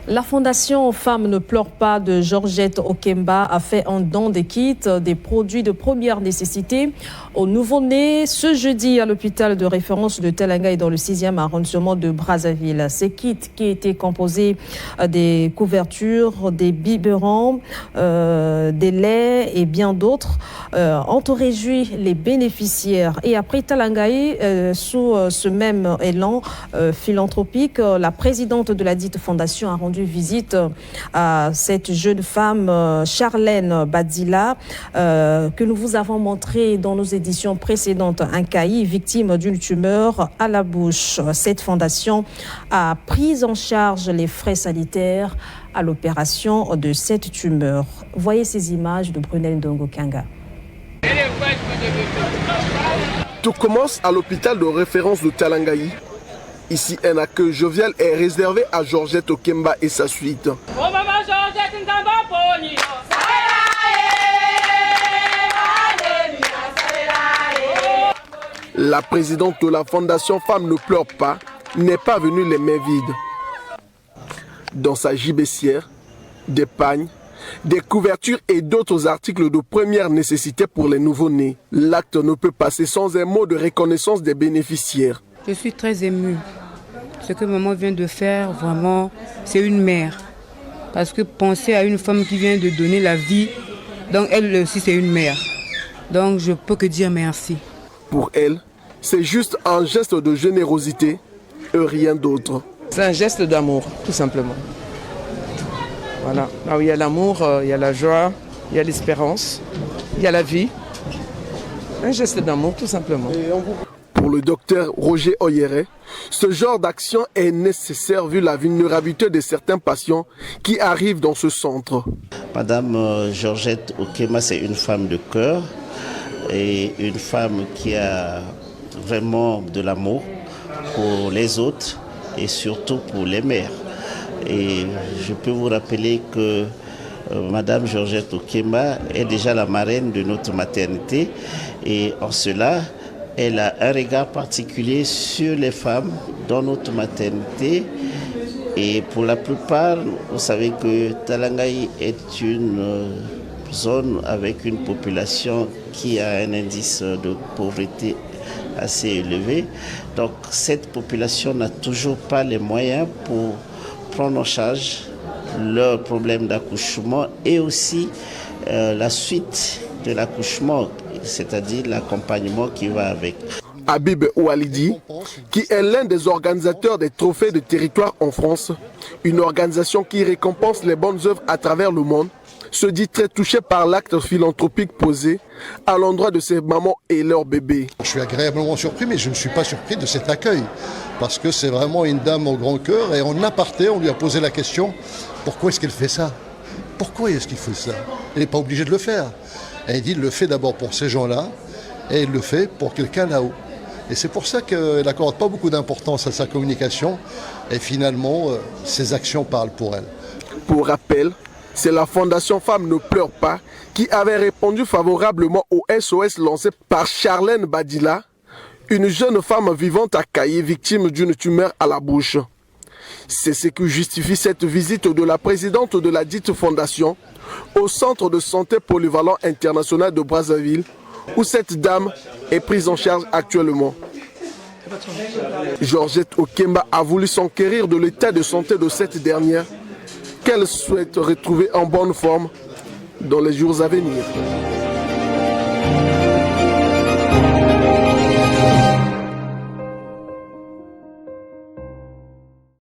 La Fondation Femmes ne pleure pas de Georgette Okemba a fait un don de kits, des produits de première nécessité aux nouveau-nés ce jeudi à l'hôpital de référence de Telenga et dans le 6e arrondissement de Brazzaville. Ces kits qui étaient composés des couvertures, des biberons, des laits et bien d'autres ont réjoui les bénéficiaires. Et après Telengaï, sous ce même élan philanthropique, la présidente de la dite fondation a rendu visite à cette jeune femme, Charlène Badila, que nous vous avons montré dans nos éditions précédentes, un caïd victime d'une tumeur à la bouche. Cette fondation a pris en charge les frais sanitaires à l'opération de cette tumeur. Voyez ces images de Brunel Ndongo Kanga. Tout commence à l'hôpital de référence de Telengaï. Ici, un accueil jovial est réservé à Georgette Okemba et sa suite. La présidente de la Fondation Femmes ne pleure pas, n'est pas venue les mains vides. Dans sa gibecière, des pagnes, des couvertures et d'autres articles de première nécessité pour les nouveau-nés. L'acte ne peut passer sans un mot de reconnaissance des bénéficiaires. Je suis très émue. Ce que maman vient de faire, vraiment, c'est une mère. Parce que penser à une femme qui vient de donner la vie, donc elle aussi c'est une mère. Donc je peux que dire merci. Pour elle, c'est juste un geste de générosité et rien d'autre. C'est un geste d'amour, tout simplement. Voilà. Là où il y a l'amour, il y a la joie, il y a l'espérance, il y a la vie. Un geste d'amour, tout simplement. Pour le docteur Roger Oyere, ce genre d'action est nécessaire vu la vulnérabilité de certains patients qui arrivent dans ce centre. Madame Georgette Okemba, c'est une femme de cœur et une femme qui a vraiment de l'amour pour les autres et surtout pour les mères. Et je peux vous rappeler que Madame Georgette Okemba est déjà la marraine de notre maternité et en cela, elle a un regard particulier sur les femmes dans notre maternité. Et pour la plupart, vous savez que Telengaï est une zone avec une population qui a un indice de pauvreté assez élevé. Donc cette population n'a toujours pas les moyens pour prendre en charge leurs problèmes d'accouchement et aussi la suite de l'accouchement, c'est-à-dire l'accompagnement qui va avec. Habib Oualidi, qui est l'un des organisateurs des trophées de territoire en France, une organisation qui récompense les bonnes œuvres à travers le monde, se dit très touché par l'acte philanthropique posé à l'endroit de ces mamans et leurs bébés. Je suis agréablement surpris, mais je ne suis pas surpris de cet accueil, parce que c'est vraiment une dame au grand cœur, et en aparté, on lui a posé la question, pourquoi est-ce qu'elle fait ça? Pourquoi est-ce qu'il fait ça? Elle n'est pas obligée de le faire. Elle dit, il le fait d'abord pour ces gens-là, et il le fait pour quelqu'un là-haut. Et c'est pour ça qu'elle n'accorde pas beaucoup d'importance à sa communication, et finalement, ses actions parlent pour elle. Pour rappel, c'est la Fondation Femmes ne pleure pas qui avait répondu favorablement au SOS lancé par Charlène Badila, une jeune femme vivante à Kaye, victime d'une tumeur à la bouche. C'est ce qui justifie cette visite de la présidente de la dite fondation au centre de santé polyvalent international de Brazzaville, où cette dame est prise en charge actuellement. Georgette Okemba a voulu s'enquérir de l'état de santé de cette dernière, qu'elle souhaite retrouver en bonne forme dans les jours à venir.